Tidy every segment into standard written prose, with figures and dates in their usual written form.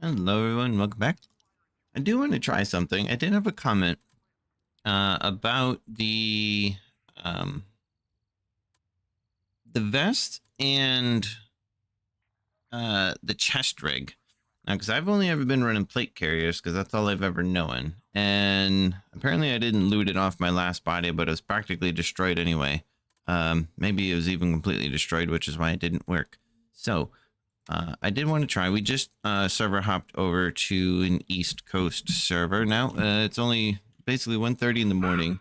Hello, everyone. Welcome back. I do want to try something. I did have a comment about um, the vest and the chest rig. Now, because I've only ever been running plate carriers, because that's all I've ever known. And apparently, I didn't loot it off my last body, but it was practically destroyed anyway. Maybe it was even completely destroyed, which is why it didn't work. So I did want to try. We just server hopped over to an East Coast server. Now it's only basically 1:30 in the morning.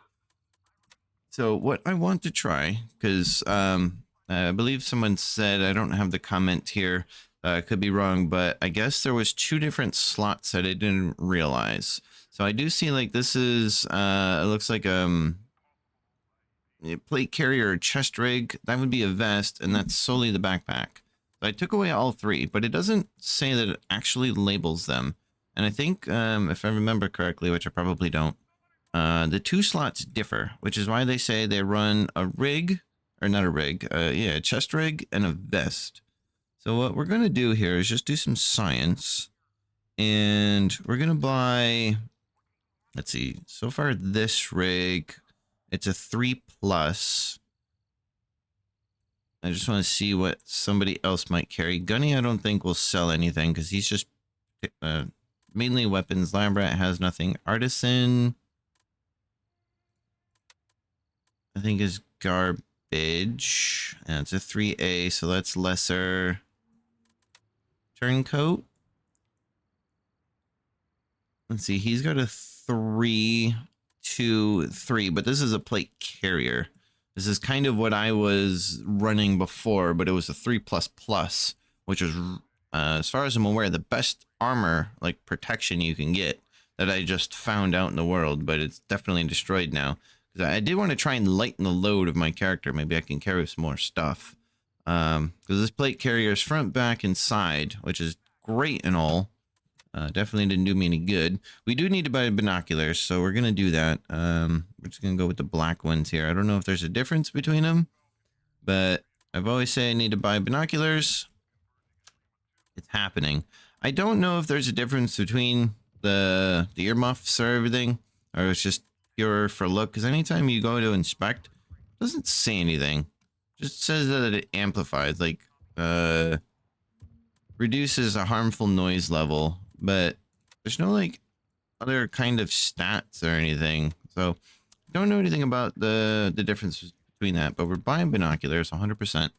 So what I want to try, because I believe someone said, I don't have the comment here, I could be wrong, but I guess there was two different slots that I didn't realize. So I do see like this is it looks like a plate carrier or chest rig. That would be a vest, and that's solely the backpack. So I took away all three, but it doesn't say that it actually labels them. And I think, if I remember correctly, which I probably don't, the two slots differ, which is why they say they run a rig, or not a rig, yeah, a chest rig and a vest. So what we're going to do here is just do some science, and we're going to buy, let's see, so far this rig, it's a 3+. I just want to see what somebody else might carry. Gunny, I don't think will sell anything because he's just mainly weapons. Lambrat has nothing. Artisan, I think, is garbage. And it's a 3A, so that's lesser. Turncoat. Let's see, he's got a 3, 2, 3, but this is a plate carrier. This is kind of what I was running before, but it was a 3++, which is, as far as I'm aware, the best armor, like protection you can get that I just found out in the world, but it's definitely destroyed now. Because I did want to try and lighten the load of my character. Maybe I can carry some more stuff. Because this plate carrier is front, back, and side, which is great and all. Definitely didn't do me any good. We do need to buy binoculars, so we're going to do that. We're just going to go with the black ones here. I don't know if there's a difference between them, but I've always said I need to buy binoculars. It's happening. I don't know if there's a difference between the earmuffs or everything, or it's just pure for look, because anytime you go to inspect, it doesn't say anything. It just says that it amplifies, like, reduces a harmful noise level, but there's no like other kind of stats or anything. So don't know anything about the difference between that, but we're buying binoculars 100%.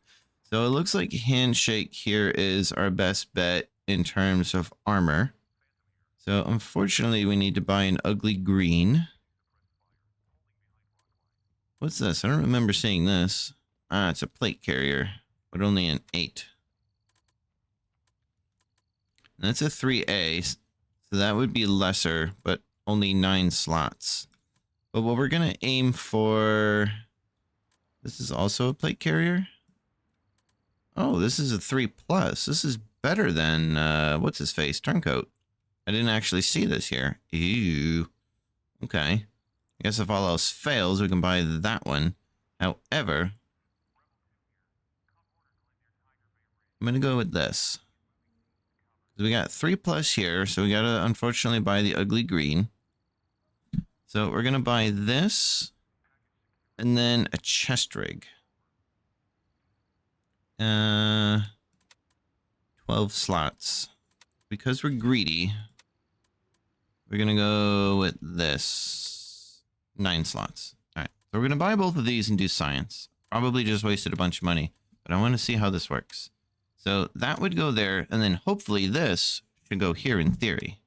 So it looks like handshake here is our best bet in terms of armor. So unfortunately we need to buy an ugly green. What's this? I don't remember seeing this. Ah, it's a plate carrier, but only an 8. And that's a 3A, so that would be lesser, but only 9 slots. But what we're going to aim for... This is also a plate carrier? Oh, this is a 3+. This is better than, what's his face? Turncoat. I didn't actually see this here. Ew. Okay. I guess if all else fails, we can buy that one. However, I'm going to go with this. We got 3+ here, so we gotta unfortunately buy the ugly green. So we're gonna buy this, and then a chest rig. 12 slots. Because we're greedy, we're gonna go with this. 9 slots. Alright, so we're gonna buy both of these and do science. Probably just wasted a bunch of money, but I want to see how this works. So that would go there, and then hopefully this should go here in theory.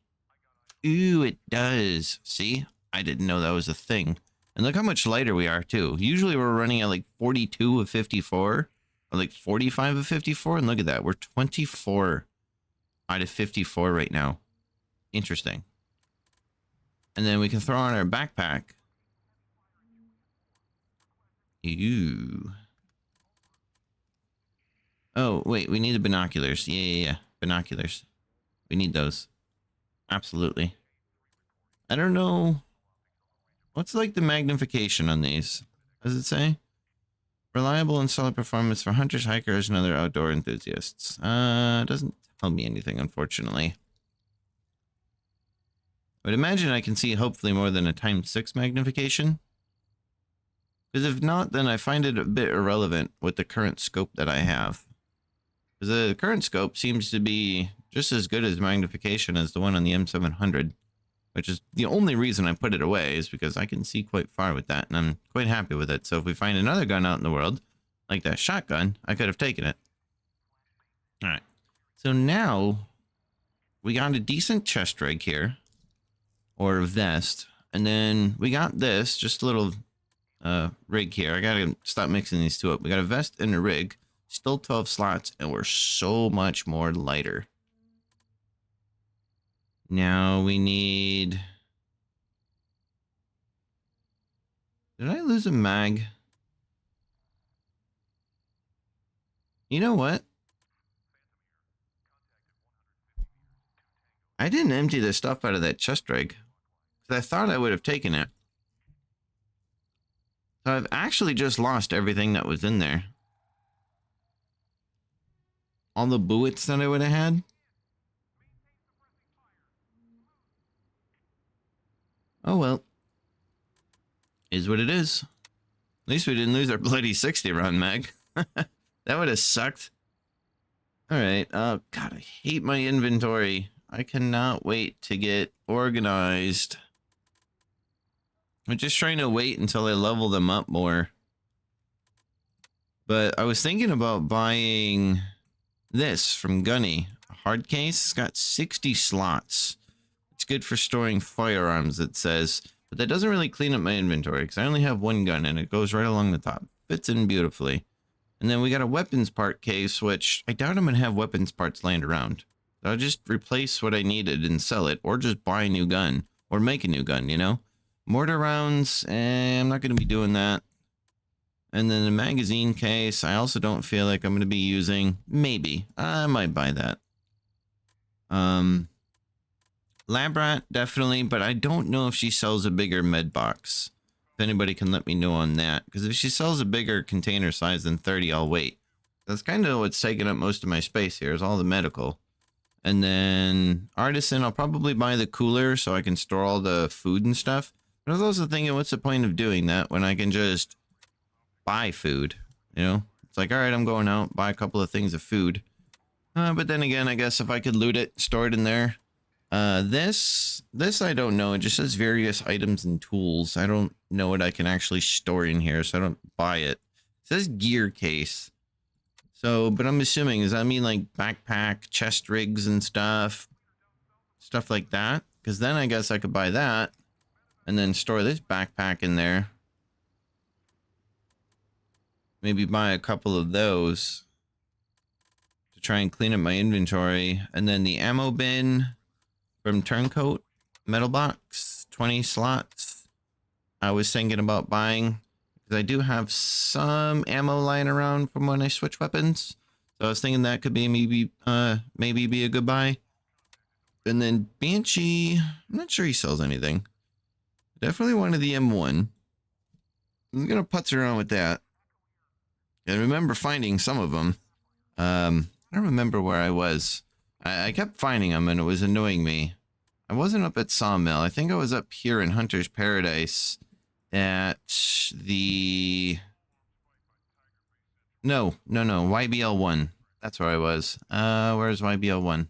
Ooh, it does. See? I didn't know that was a thing. And look how much lighter we are, too. Usually we're running at like 42 of 54, or like 45 of 54, and look at that. We're 24 out of 54 right now. Interesting. And then we can throw on our backpack. Ooh. Oh, wait, we need the binoculars. Yeah. Binoculars. We need those. Absolutely. I don't know. What's like the magnification on these? Does it say? Reliable and solid performance for hunters, hikers, and other outdoor enthusiasts. It doesn't tell me anything, unfortunately. I would imagine I can see hopefully more than a ×6 magnification. Because if not, then I find it a bit irrelevant with the current scope that I have. Because the current scope seems to be just as good as magnification as the one on the M700. Which is the only reason I put it away, is because I can see quite far with that, and I'm quite happy with it. So if we find another gun out in the world, like that shotgun, I could have taken it. Alright. So now, we got a decent chest rig here. Or vest. And then we got this, just a little rig here. I gotta stop mixing these two up. We got a vest and a rig. Still 12 slots, and we're so much more lighter. Now we need... Did I lose a mag? You know what? I didn't empty the stuff out of that chest rig. Because I thought I would have taken it. So I've actually just lost everything that was in there. All the bullets that I would have had. Oh well. Is what it is. At least we didn't lose our bloody 60 round mag. That would have sucked. Alright. Oh god, I hate my inventory. I cannot wait to get organized. I'm just trying to wait until I level them up more. But I was thinking about buying this from Gunny. A hard case. It's got 60 slots. It's good for storing firearms, it says. But that doesn't really clean up my inventory because I only have one gun and it goes right along the top. Fits in beautifully. And then we got a weapons part case, which I doubt I'm going to have weapons parts laying around. So I'll just replace what I needed and sell it, or just buy a new gun, or make a new gun, you know? Mortar rounds, I'm not going to be doing that. And then the magazine case, I also don't feel like I'm going to be using. Maybe. I might buy that. Lab rat, definitely, but I don't know if she sells a bigger med box. If anybody can let me know on that. Because if she sells a bigger container size than 30, I'll wait. That's kind of what's taking up most of my space here, is all the medical. And then artisan, I'll probably buy the cooler so I can store all the food and stuff. But I was also thinking, what's the point of doing that when I can just buy food? You know? It's like, alright, I'm going out, buy a couple of things of food. But then again, I guess if I could loot it, store it in there. This I don't know. It just says various items and tools. I don't know what I can actually store in here, so I don't buy it. It says gear case. So, but I'm assuming, does that mean like backpack, chest rigs and stuff? Stuff like that? Because then I guess I could buy that and then store this backpack in there. Maybe buy a couple of those to try and clean up my inventory. And then the ammo bin from Turncoat, metal box, 20 slots. I was thinking about buying, because I do have some ammo lying around from when I switch weapons. So I was thinking that could be maybe be a good buy. And then Banshee, I'm not sure he sells anything. Definitely one of the M1. I'm gonna putz around with that. I remember finding some of them. I don't remember where I was. I kept finding them and it was annoying me. I wasn't up at Sawmill. I think I was up here in Hunter's Paradise at the... No, YBL1. That's where I was. Where's YBL1?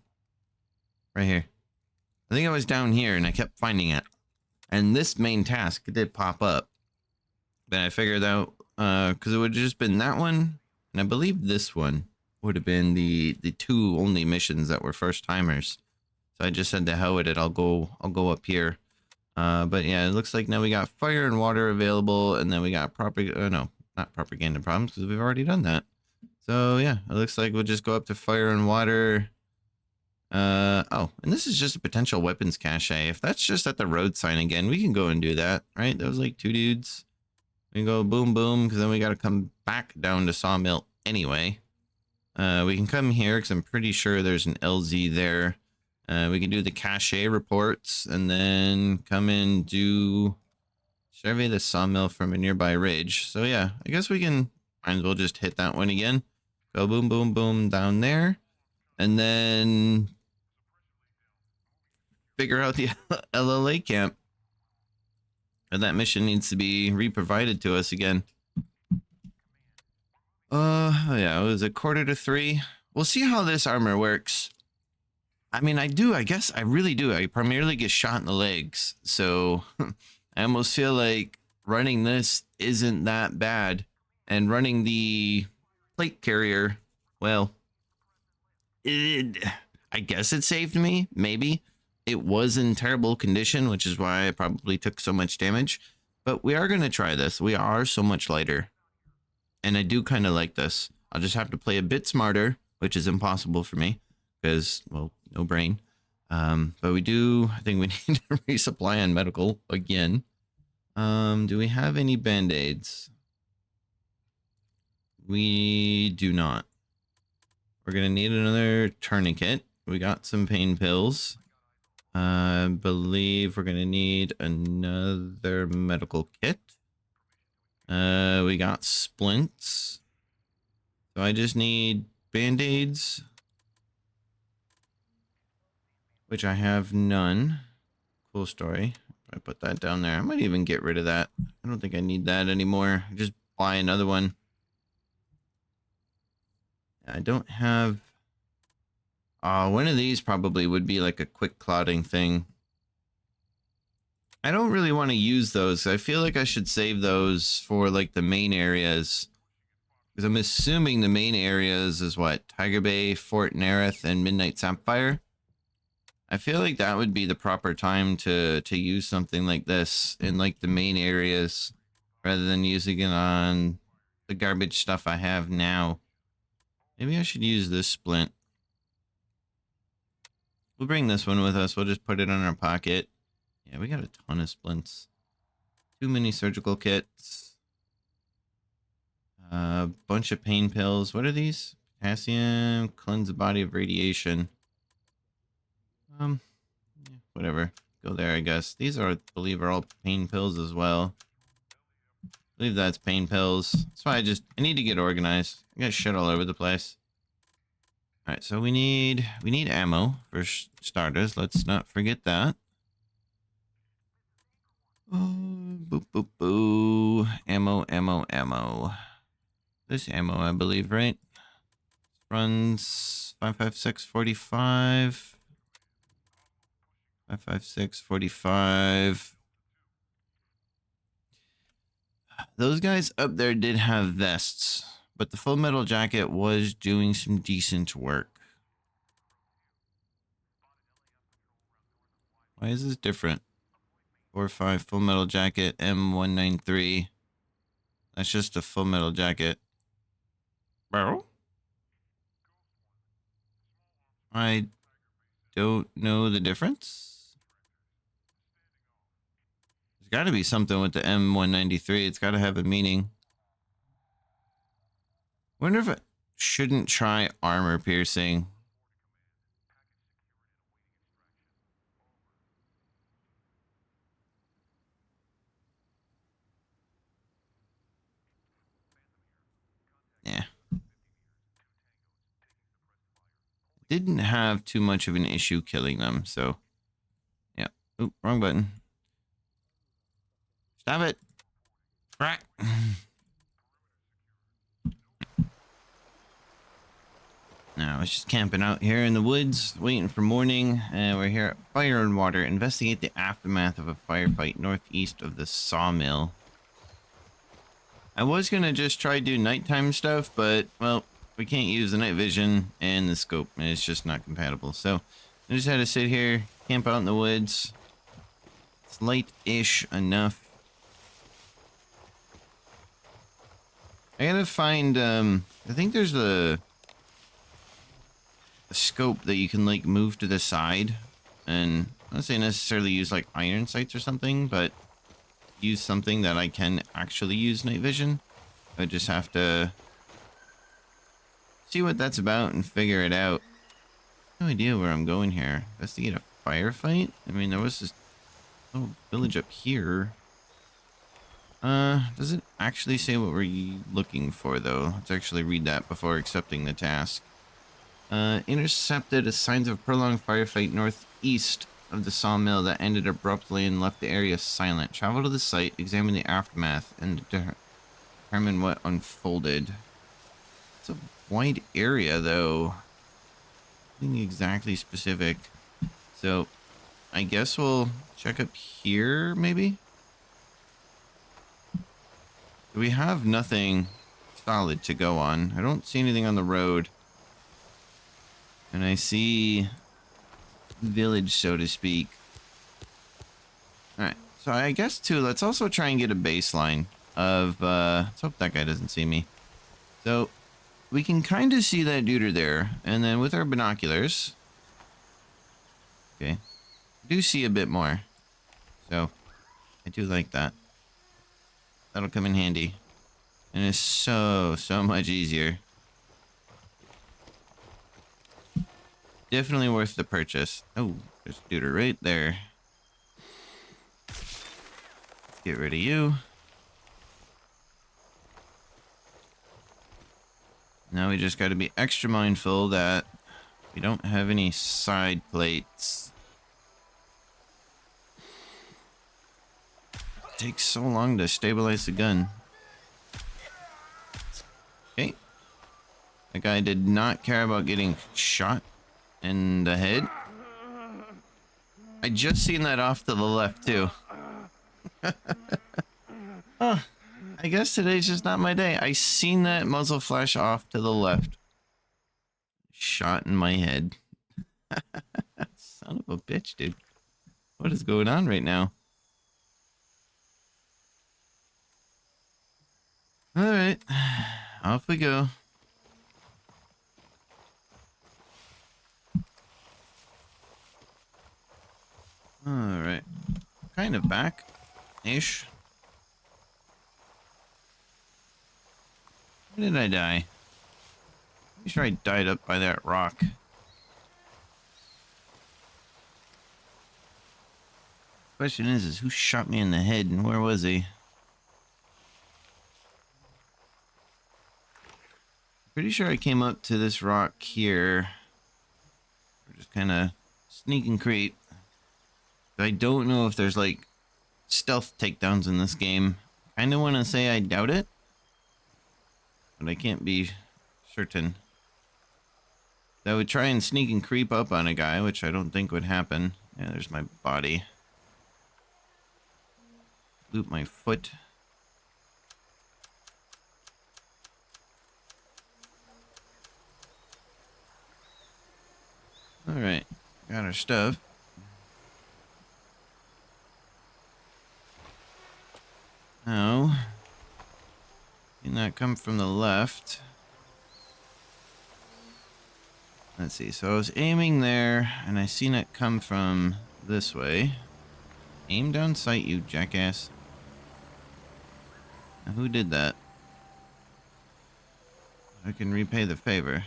Right here. I think I was down here and I kept finding it. And this main task did pop up. Then I figured out, because it would have just been that one, and I believe this one would have been the two only missions that were first timers. So I just said to hell with it, I'll go up here. But yeah, it looks like now we got fire and water available, and then we got no, not propaganda problems, because we've already done that. So yeah, it looks like we'll just go up to fire and water. Oh, and this is just a potential weapons cache. If that's just at the road sign again, we can go and do that, right? That was like 2 dudes. We can go boom, boom, because then we got to come back down to Sawmill anyway. We can come here, because I'm pretty sure there's an LZ there. We can do the cache reports, and then come and do survey the Sawmill from a nearby ridge. So yeah, I guess we can, might as well just hit that one again. Go boom, boom, boom down there. And then figure out the LLA camp. And that mission needs to be re-provided to us again. Yeah, it was 2:45. We'll see how this armor works. I mean, I guess I really do. I primarily get shot in the legs. So I almost feel like running this isn't that bad. And running the plate carrier, well, I guess it saved me, maybe. It was in terrible condition, which is why I probably took so much damage. But we are going to try this. We are so much lighter. And I do kind of like this. I'll just have to play a bit smarter, which is impossible for me because, well, no brain. But we do, I think we need to resupply on medical again. Do we have any band-aids? We do not. We're going to need another tourniquet. We got some pain pills. I believe we're going to need another medical kit. We got splints. So I just need band-aids, which I have none. Cool story. I put that down there. I might even get rid of that. I don't think I need that anymore. Just buy another one. I don't have... one of these probably would be like a quick clotting thing. I don't really want to use those. I feel like I should save those for like the main areas. Because I'm assuming the main areas is what? Tiger Bay, Fort Nerith, and Midnight Sapphire. I feel like that would be the proper time to use something like this in like the main areas rather than using it on the garbage stuff I have now. Maybe I should use this splint. We'll bring this one with us. We'll just put it in our pocket. Yeah, we got a ton of splints. Too many surgical kits. A bunch of pain pills. What are these? Potassium, cleanse the body of radiation. Yeah, whatever. Go there, I guess. These are, I believe, are all pain pills as well. I believe that's pain pills. That's why I need to get organized. I got shit all over the place. All right, so we need ammo for starters. Let's not forget that. Oh, boo, boo, boo. Ammo. This ammo, I believe, right? Runs 5.56.45. 5.56.45. Those guys up there did have vests, but the full metal jacket was doing some decent work. Why is this different? 4.5 full metal jacket, M193. That's just a full metal jacket. Bro? I don't know the difference. There's got to be something with the M193. It's got to have a meaning. Wonder if I shouldn't try armor piercing. Yeah. Didn't have too much of an issue killing them, so yeah. Oop, wrong button. Stop it. Right. Now, I was just camping out here in the woods, waiting for morning. We're here at Fire and Water. Investigate the aftermath of a firefight northeast of the sawmill. I was going to just try do nighttime stuff, but, well, we can't use the night vision and the scope. And it's just not compatible. So, I just had to sit here, camp out in the woods. It's light-ish enough. I gotta find, I think there's a scope that you can like move to the side, and I don't say necessarily use like iron sights or something, but use something that I can actually use night vision. I just have to see what that's about and figure it out. No idea where I'm going here. Investigate a firefight? I mean, there was this little village up here. Does it actually say what we're looking for though? Let's actually read that before accepting the task. Intercepted signs of prolonged firefight northeast of the sawmill that ended abruptly and left the area silent. Travel to the site, examine the aftermath, and determine what unfolded. It's a wide area, though. Nothing exactly specific. So, I guess we'll check up here, maybe? We have nothing solid to go on. I don't see anything on the road. And I see village, so to speak. Alright, so I guess, too, let's also try and get a baseline of, let's hope that guy doesn't see me. So, we can kind of see that dude there. And then with our binoculars... Okay. I do see a bit more. So, I do like that. That'll come in handy. And it's so much easier. Definitely worth the purchase. Oh, there's a dude right there. Get rid of you. Now we just got to be extra mindful that we don't have any side plates. It takes so long to stabilize the gun. Okay. That guy did not care about getting shot in the head. I just seen that off to the left too. Oh, I guess today's just not my day. I seen that muzzle flash off to the left. Shot in my head. Son of a bitch, dude. What is going on right now? Alright. Off we go. Alright. Kind of back-ish. Where did I die? Pretty sure I died up by that rock. Question is who shot me in the head and where was he? Pretty sure I came up to this rock here. Just kind of sneak and creep. I don't know if there's like stealth takedowns in this game. Kind of want to say I doubt it, but I can't be certain. I would try and sneak and creep up on a guy, which I don't think would happen. Yeah, there's my body. Loop my foot. Alright, got our stuff. Now, seen that come from the left. Let's see, so I was aiming there, and I seen it come from this way. Aim down sight, you jackass. Now, who did that? I can repay the favor.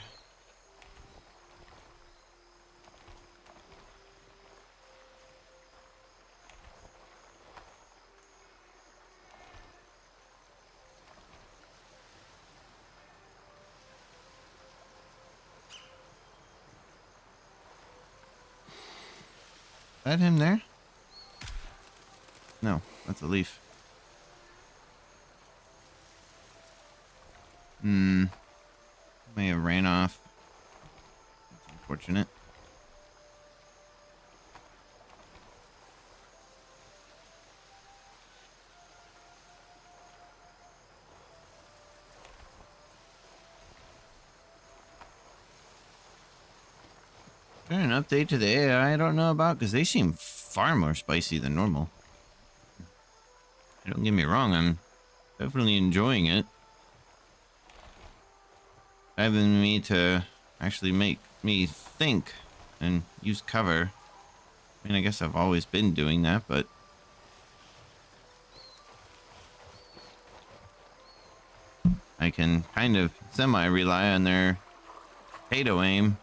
Is that him there? No, that's a leaf. May have ran off. That's unfortunate. Is there an update to the AI I don't know about? Because they seem far more spicy than normal. Don't get me wrong, I'm definitely enjoying it. Having me to actually make me think and use cover. I mean, I guess I've always been doing that, but... I can kind of semi-rely on their potato aim.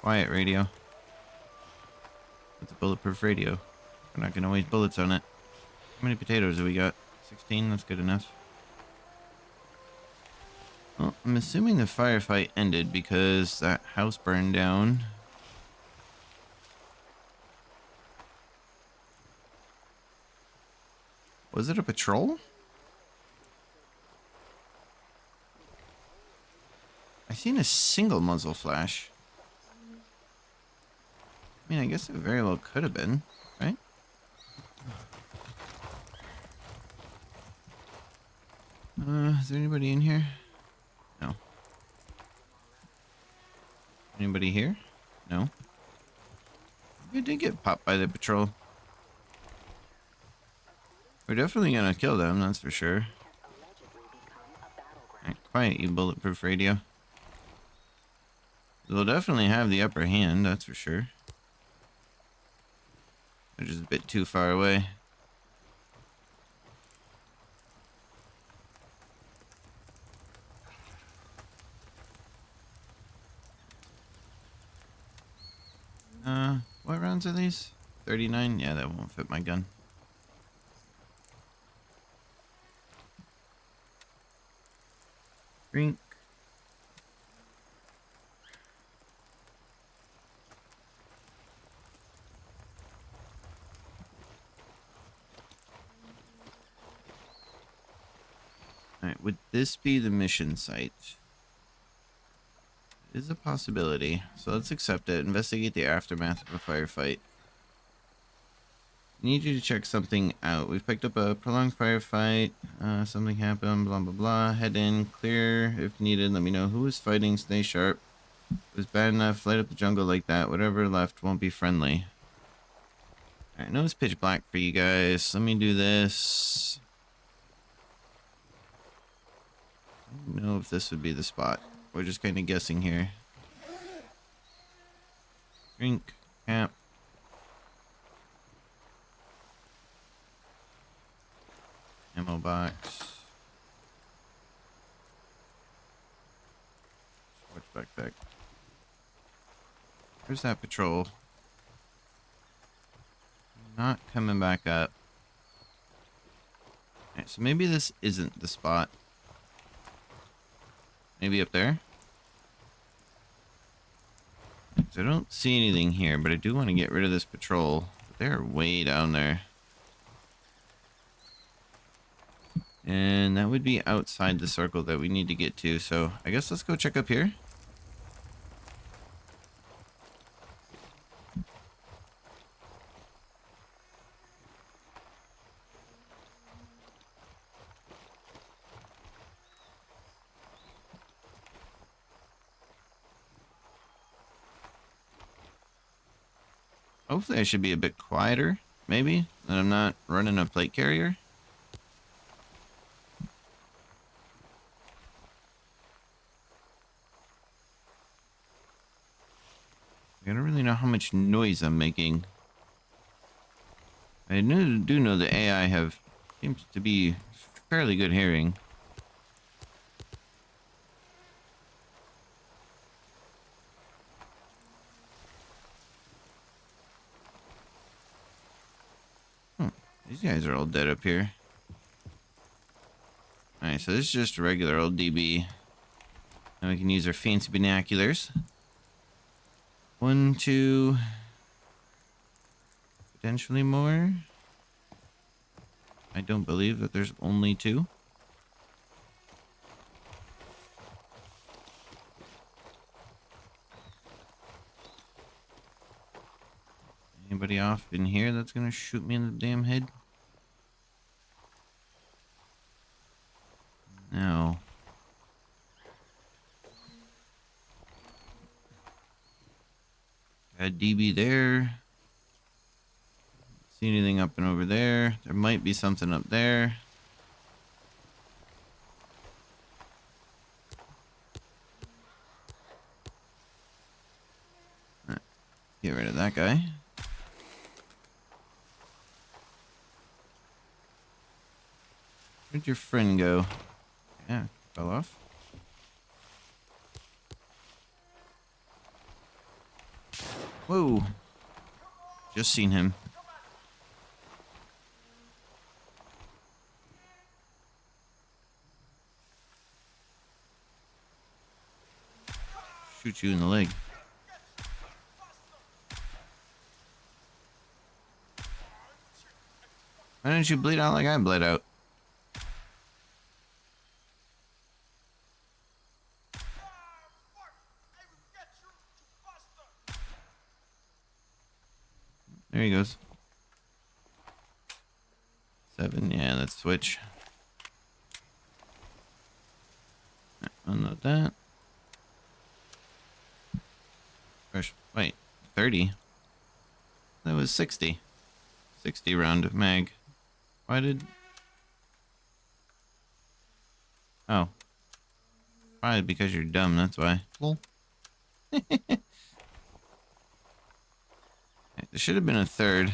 Quiet, radio. It's a bulletproof radio. We're not going to waste bullets on it. How many potatoes have we got? 16? That's good enough. Oh, I'm assuming the firefight ended because that house burned down. Was it a patrol? I seen a single muzzle flash. I mean, I guess it very well could have been, right? Is there anybody in here? No. Anybody here? No. We did get popped by the patrol. We're definitely gonna kill them, that's for sure. Alright, quiet, you bulletproof radio. They'll definitely have the upper hand, that's for sure. They're just a bit too far away. What rounds are these? 39? Yeah, that won't fit my gun. Drink. Alright, would this be the mission site? It is a possibility. So let's accept it. Investigate the aftermath of a firefight. Need you to check something out. We've picked up a prolonged firefight. Something happened, blah, blah, blah. Head in, clear if needed. Let me know who is fighting. Stay sharp. It was bad enough. Light up the jungle like that. Whatever left won't be friendly. Alright, I know it's pitch black for you guys. Let me do this. I don't know if this would be the spot. We're just kind of guessing here. Drink. Camp. Ammo box. Sports backpack. Where's that patrol? Not coming back up. Alright, so maybe this isn't the spot. Maybe up there? So I don't see anything here, but I do want to get rid of this patrol. But they're way down there. And that would be outside the circle that we need to get to. So I guess let's go check up here. Hopefully I should be a bit quieter, maybe, that I'm not running a plate carrier. I don't really know how much noise I'm making. I do know the AI seems to be fairly good hearing. These guys are all dead up here. Alright, so this is just a regular old DB. Now we can use our fancy binoculars. 1, 2... potentially more. I don't believe that there's only 2. Anybody off in here that's gonna shoot me in the damn head? No. Got a DB there. See anything up and over there? There might be something up there. Get rid of that guy. Where'd your friend go? Yeah, fell off. Whoa. Just seen him. shoot you in the leg. Why didn't you bleed out like I bled out? There he goes. 7, yeah, let's switch. Unload that. Fresh, wait, 30? That was 60. 60 round of mag. Why did... Oh. Probably because you're dumb, that's why. Lol. There should have been a third.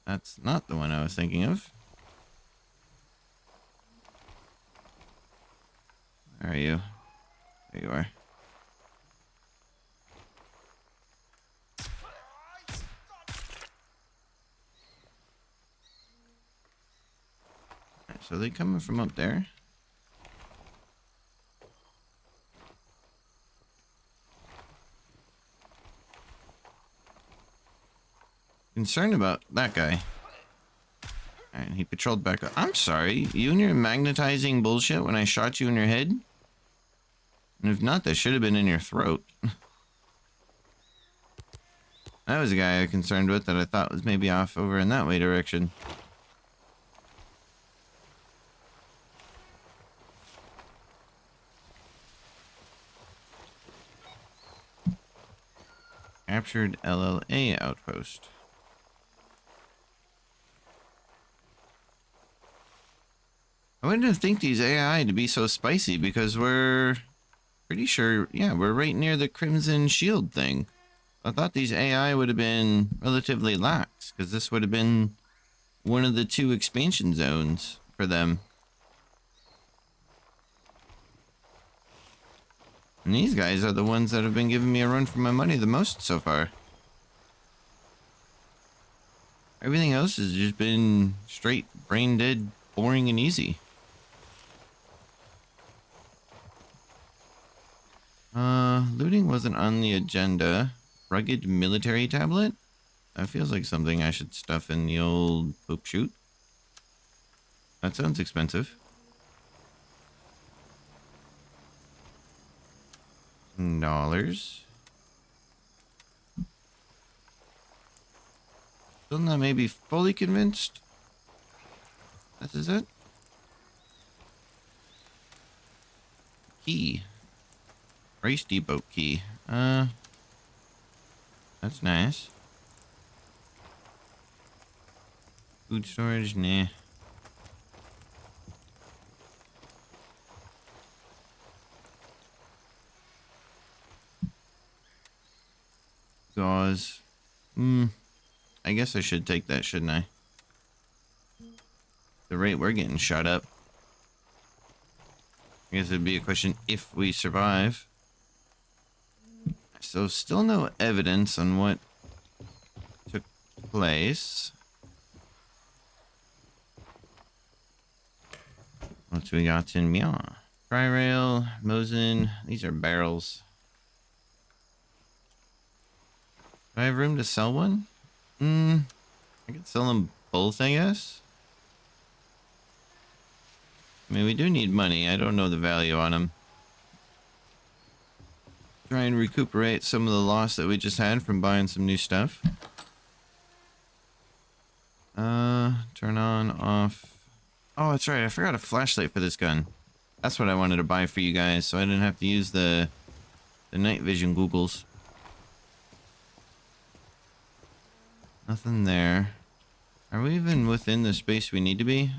That's not the one I was thinking of. Where are you? There you are. Alright, so they coming from up there? Concerned about that guy. Alright, he patrolled back up. I'm sorry, you and your magnetizing bullshit when I shot you in your head? And if not, that should have been in your throat. That was a guy I was concerned with that I thought was maybe off over in that way direction. Captured LLA outpost. I wouldn't think these AI to be so spicy because we're pretty sure, yeah, we're right near the Crimson Shield thing. I thought these AI would have been relatively lax because this would have been one of the 2 expansion zones for them. And these guys are the ones that have been giving me a run for my money the most so far. Everything else has just been straight brain dead, boring and easy. Looting wasn't on the agenda. Rugged military tablet? That feels like something I should stuff in the old poop chute. That sounds expensive. $. Still not maybe fully convinced. This is it. Key. Race depot key. That's nice. Food storage, nah. Gauze. I guess I should take that, shouldn't I? The rate we're getting shot up. I guess it'd be a question if we survive. So still no evidence on what took place. What we got in Mia? Tri-rail, Mosin, these are barrels. Do I have room to sell one? I could sell them both, I guess. I mean, we do need money. I don't know the value on them. Try and recuperate some of the loss that we just had from buying some new stuff. Turn on, off. Oh, that's right. I forgot a flashlight for this gun. That's what I wanted to buy for you guys, so I didn't have to use the night vision googles. Nothing there. Are we even within the space we need to be?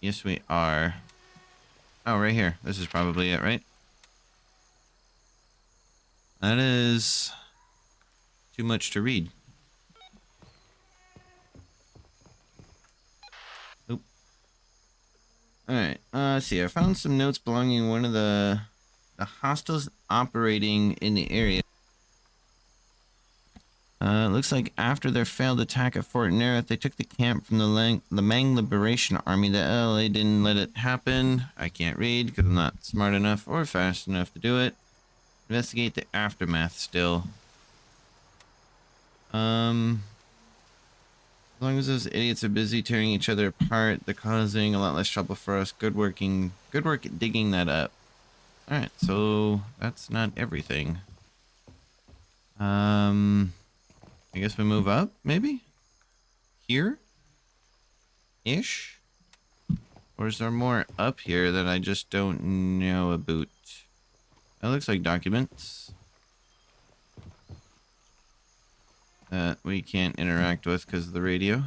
Yes, we are. Oh, right here. This is probably it, right? That is too much to read. Oop. Alright, let's see. I found some notes belonging to one of the hostiles operating in the area. Looks like after their failed attack at Fort Nerith, they took the camp from the Lamang Liberation Army. The LA didn't let it happen. I can't read because I'm not smart enough or fast enough to do it. Investigate the aftermath still. As long as those idiots are busy tearing each other apart, they're causing a lot less trouble for us. Good work digging that up. Alright, so that's not everything. I guess we move up, maybe? Here? Ish? Or is there more up here that I just don't know about? That looks like documents that we can't interact with because of the radio.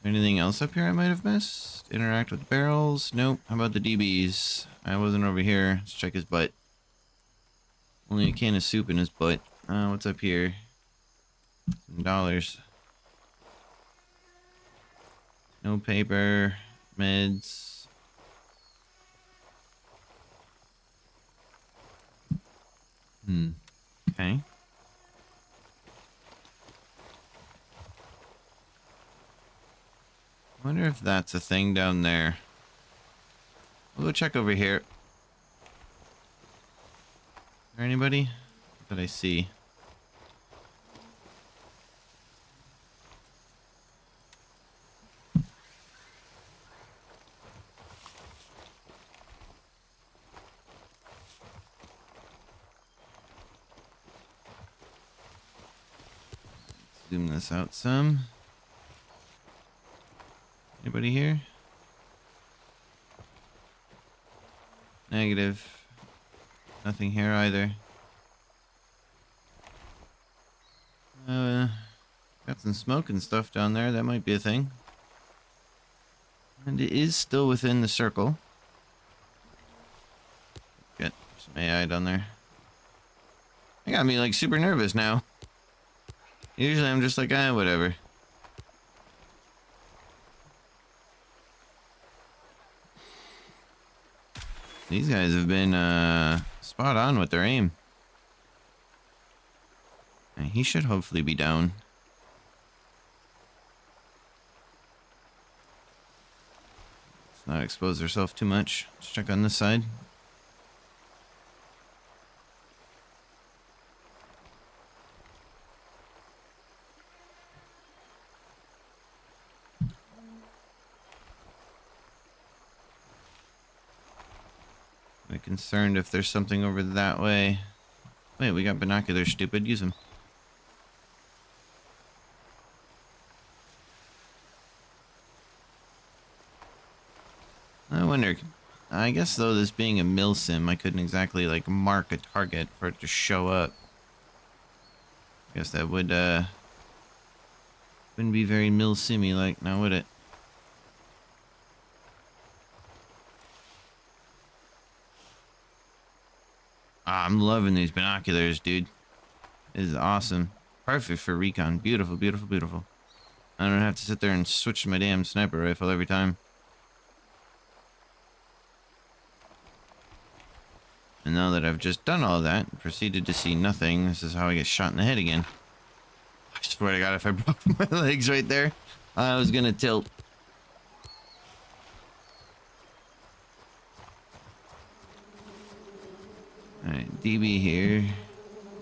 Anything else up here I might have missed? Interact with barrels? Nope. How about the DBs? I wasn't over here. Let's check his butt. Only a can of soup in his butt. What's up here? Some dollars. No paper. Meds. Okay. I wonder if that's a thing down there. We'll go check over here. Is there anybody that I see? Zoom this out some. Anybody here? Negative. Nothing here either. Got some smoke and stuff down there. That might be a thing. And it is still within the circle. Got some AI down there. It got me like super nervous now. Usually I'm just like, whatever. These guys have been spot on with their aim. He should hopefully be down. Let's not expose ourselves too much. Let's check on this side. I'm concerned if there's something over that way. Wait, we got binoculars, stupid. Use them. I wonder. I guess though, this being a mill sim, I couldn't exactly like mark a target for it to show up. I guess that would wouldn't be very mill simmy like, now would it? I'm loving these binoculars, dude. This is awesome. Perfect for recon. Beautiful, beautiful, beautiful. I don't have to sit there and switch my damn sniper rifle every time. And now that I've just done all that and proceeded to see nothing, this is how I get shot in the head again. I swear to God, if I broke my legs right there, I was gonna tilt. Alright, DB here.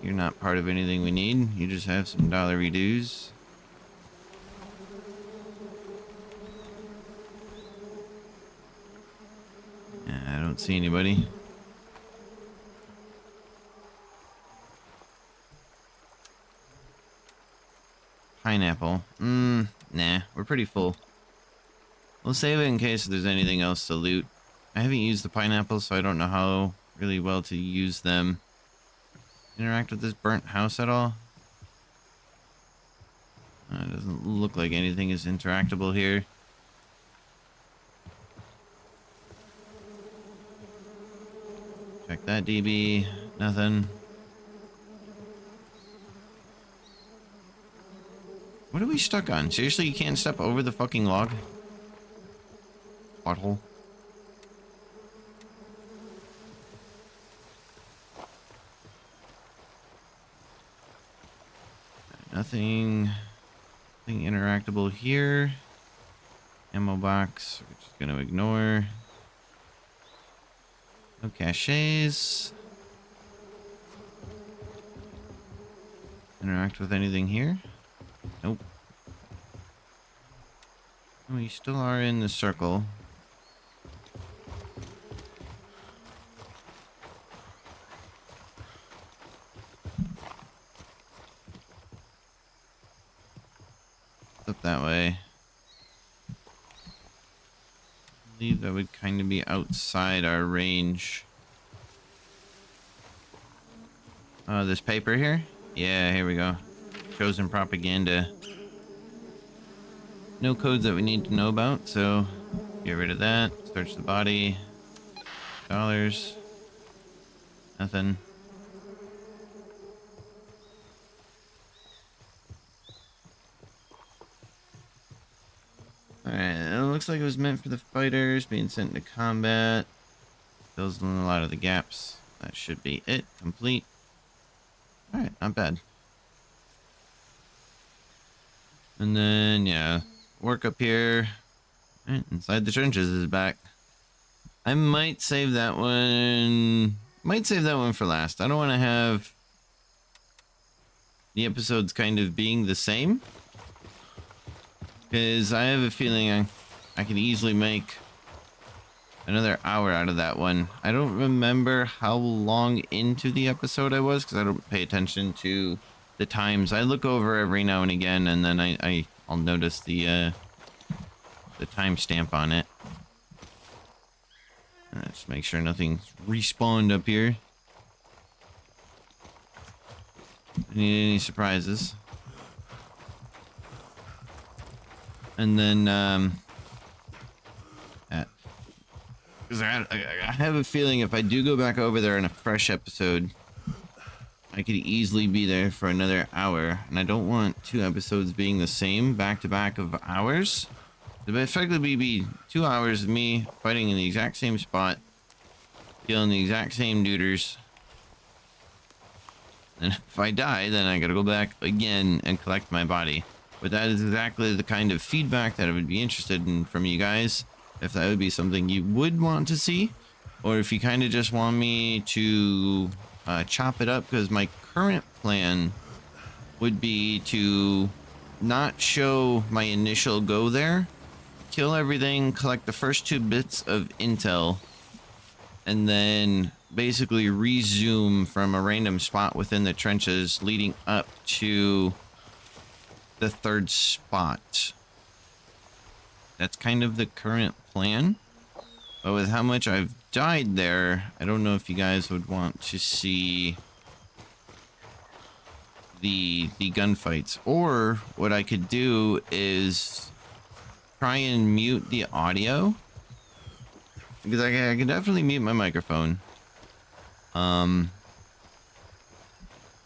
You're not part of anything we need. You just have some dollary dues. I don't see anybody. Pineapple. Nah, we're pretty full. We'll save it in case there's anything else to loot. I haven't used the pineapples, so I don't know how really well to use them. Interact with this burnt house at all? It doesn't look like anything is interactable here. Check that DB. Nothing. What are we stuck on? Seriously, you can't step over the fucking log? Pothole. nothing interactable here. Ammo box, we're just gonna ignore. No caches. Interact with anything here? Nope. Oh, you still are in the circle. Up that way. I believe that would kind of be outside our range. Oh, this paper here? Yeah, here we go. Chosen propaganda. No codes that we need to know about, so get rid of that. Search the body. Dollars. Nothing. Alright, it looks like it was meant for the fighters being sent into combat. Fills in a lot of the gaps. That should be it. Complete. Alright, not bad. And then, yeah, work up here. Alright, inside the trenches is back. I might save that one. Might save that one for last. I don't want to have the episodes kind of being the same. Because I have a feeling I could easily make another hour out of that one. I don't remember how long into the episode I was because I don't pay attention to the times. I look over every now and again, and then I'll notice the timestamp on it. Just make sure nothing's respawned up here. Don't need any surprises. And then, because I have a feeling if I do go back over there in a fresh episode, I could easily be there for another hour. And I don't want 2 episodes being the same back to back of hours. It would effectively be 2 hours of me fighting in the exact same spot, killing the exact same duders. And if I die, then I gotta go back again and collect my body. But that is exactly the kind of feedback that I would be interested in from you guys. If that would be something you would want to see, or if you kind of just want me to chop it up, because my current plan would be to not show my initial go there, kill everything, collect the first 2 bits of intel, and then basically resume from a random spot within the trenches leading up to the 3rd spot. That's kind of the current plan. But with how much I've died there, I don't know if you guys would want to see the gunfights. Or what I could do is try and mute the audio. Because I can definitely mute my microphone. And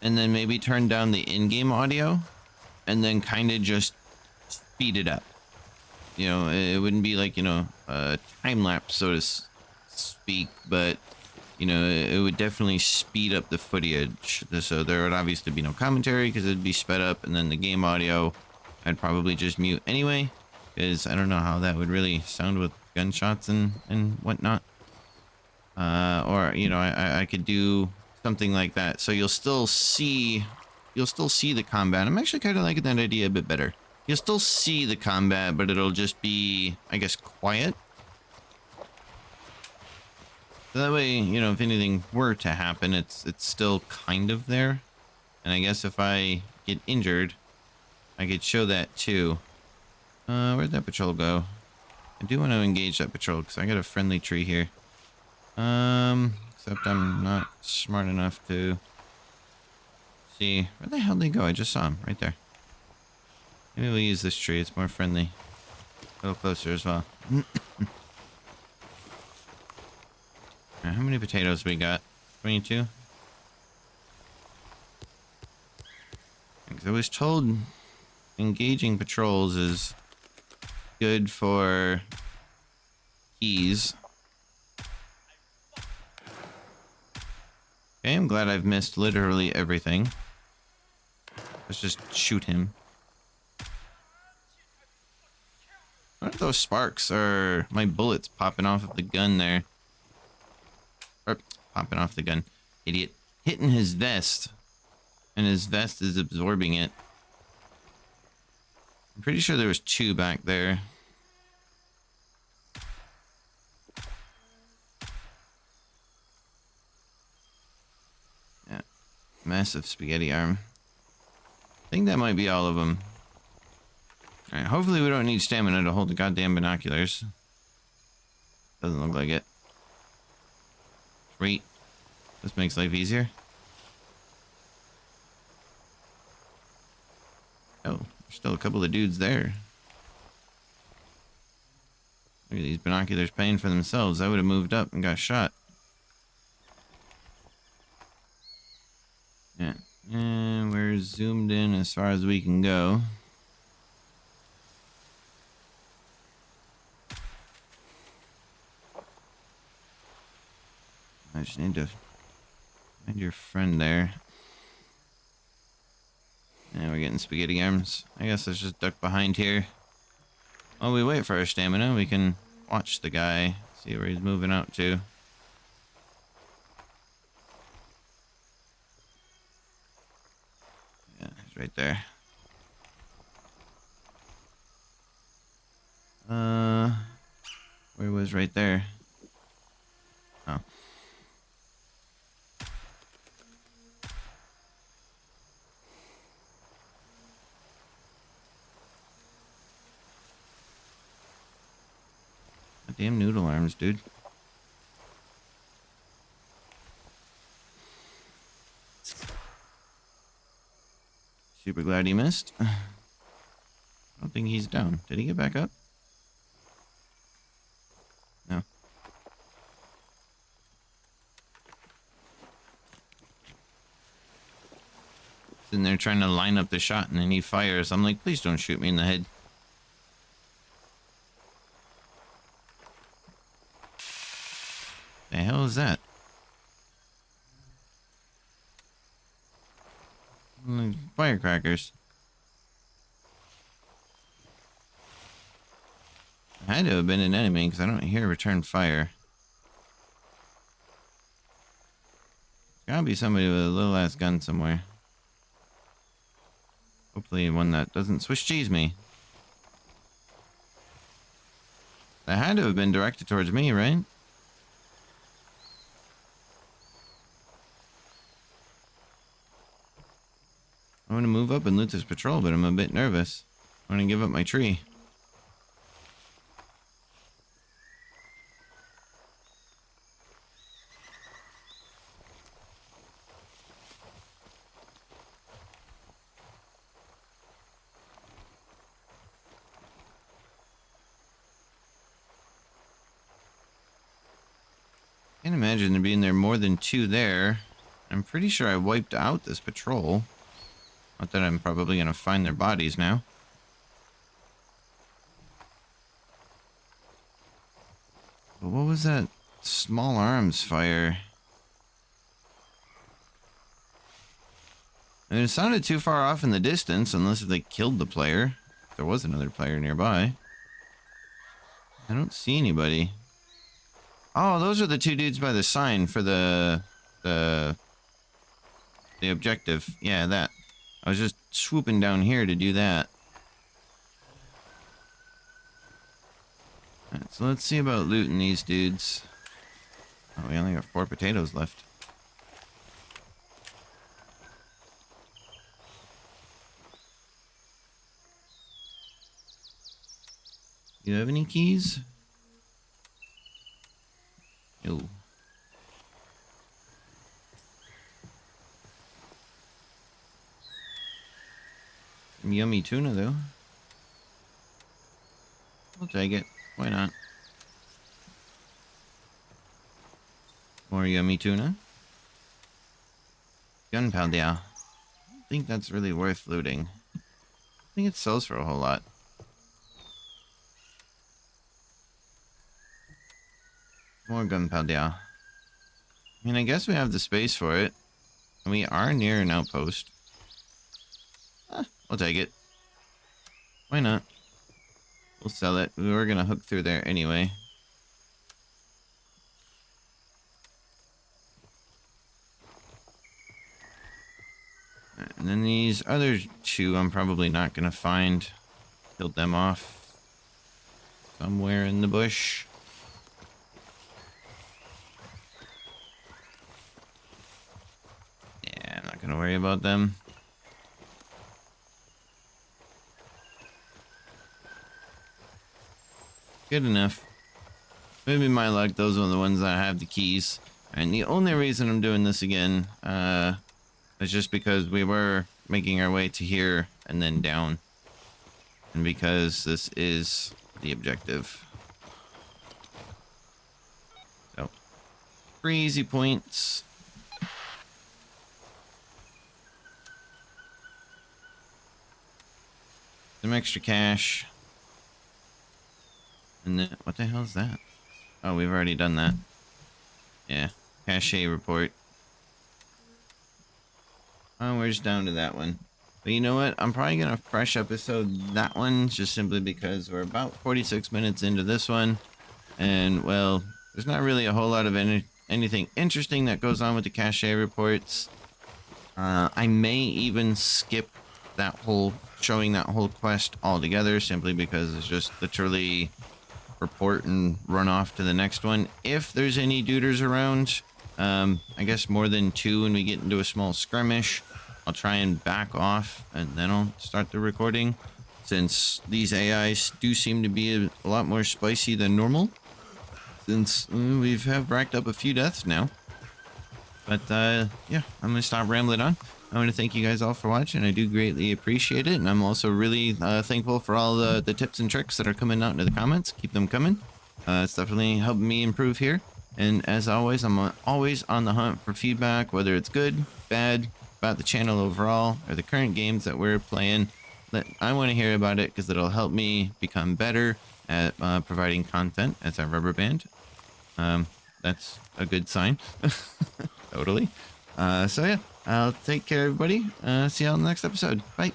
then maybe turn down the in-game audio. And then kind of just speed it up. You know, it wouldn't be like, you know, a time lapse, so to speak, but, you know, it would definitely speed up the footage. So there would obviously be no commentary because it'd be sped up, and then the game audio I'd probably just mute anyway, because I don't know how that would really sound with gunshots and whatnot. Or, you know, I could do something like that. So you'll still see the combat. I'm actually kind of liking that idea a bit better. You'll still see the combat, but it'll just be, I guess, quiet. So that way, you know, if anything were to happen, it's still kind of there. And I guess if I get injured, I could show that too. Where'd that patrol go? I do want to engage that patrol because I got a friendly tree here. Except I'm not smart enough to see. Where the hell did they go? I just saw him right there. Maybe we'll use this tree. It's more friendly. A little closer as well. How many potatoes we got? 22? Because I was told engaging patrols is good for keys. Okay, I'm glad I've missed literally everything. Let's just shoot him. What are those sparks? Or my bullets popping off of the gun there? Or popping off the gun. Idiot. Hitting his vest. And his vest is absorbing it. I'm pretty sure there was 2 back there. Yeah. Massive spaghetti arm. I think that might be all of them. Alright, hopefully we don't need stamina to hold the goddamn binoculars. Doesn't look like it. Sweet. This makes life easier. Oh, there's still a couple of dudes there. Look at these binoculars paying for themselves. I would have moved up and got shot. Yeah. And we're zoomed in as far as we can go. I just need to find your friend there. And we're getting spaghetti arms. I guess let's just duck behind here. While we wait for our stamina, we can watch the guy, see where he's moving out to. Yeah, he's right there. Where was right there? Oh. Damn noodle arms, dude. Super glad he missed. I don't think he's down. Did he get back up? No. Sitting there trying to line up the shot and then he fires. I'm like, please don't shoot me in the head. The hell is that? Firecrackers. Had to have been an enemy because I don't hear return fire. Gotta be somebody with a little ass gun somewhere. Hopefully one that doesn't Swiss cheese me. That had to have been directed towards me, right? I want to move up and loot this patrol, but I'm a bit nervous. I want to give up my tree. Can't imagine there being more than 2 there. I'm pretty sure I wiped out this patrol. Not that I'm probably going to find their bodies now. But what was that small arms fire? I mean, it sounded too far off in the distance, unless if they killed the player. If there was another player nearby. I don't see anybody. Oh, those are the 2 dudes by the sign for the objective. Yeah, that. I was just swooping down here to do that. Alright, so let's see about looting these dudes. Oh, we only got 4 potatoes left. You have any keys? No. Some yummy tuna, though. I'll take it. Why not? More yummy tuna. Gunpowder. I don't think that's really worth looting. I think it sells for a whole lot. More gunpowder. I mean, I guess we have the space for it. And we are near an outpost. I'll take it. Why not? We'll sell it. We were gonna hook through there anyway. And then these other two I'm probably not gonna find. Killed them off somewhere in the bush. Yeah, I'm not gonna worry about them. Good enough. Maybe my luck, those are the ones that have the keys. And the only reason I'm doing this again is just because we were making our way to here and then down. And because this is the objective. So, 3 easy points. Some extra cash. And then, what the hell is that? Oh, we've already done that. Yeah, cache report. Oh, we're just down to that one. But you know what? I'm probably going to fresh episode that one just simply because we're about 46 minutes into this one. And, well, there's not really a whole lot of anything interesting that goes on with the cache reports. I may even skip that whole, showing that whole quest altogether simply because it's just literally report and run off to the next one. If there's any duders around, I guess more than 2 when we get into a small skirmish, I'll try and back off and then I'll start the recording, since these AIs do seem to be a lot more spicy than normal, since we've racked up a few deaths now. But yeah, I'm gonna stop rambling on. I want to thank you guys all for watching. I do greatly appreciate it, and I'm also really thankful for all the tips and tricks that are coming out into the comments. Keep them coming. It's definitely helping me improve here. And as always, I'm always on the hunt for feedback, whether it's good, bad, about the channel overall, or the current games that we're playing. I want to hear about it because it'll help me become better at providing content as a rubber band. That's a good sign. Totally. So yeah, I'll take care, everybody. See you on the next episode. Bye.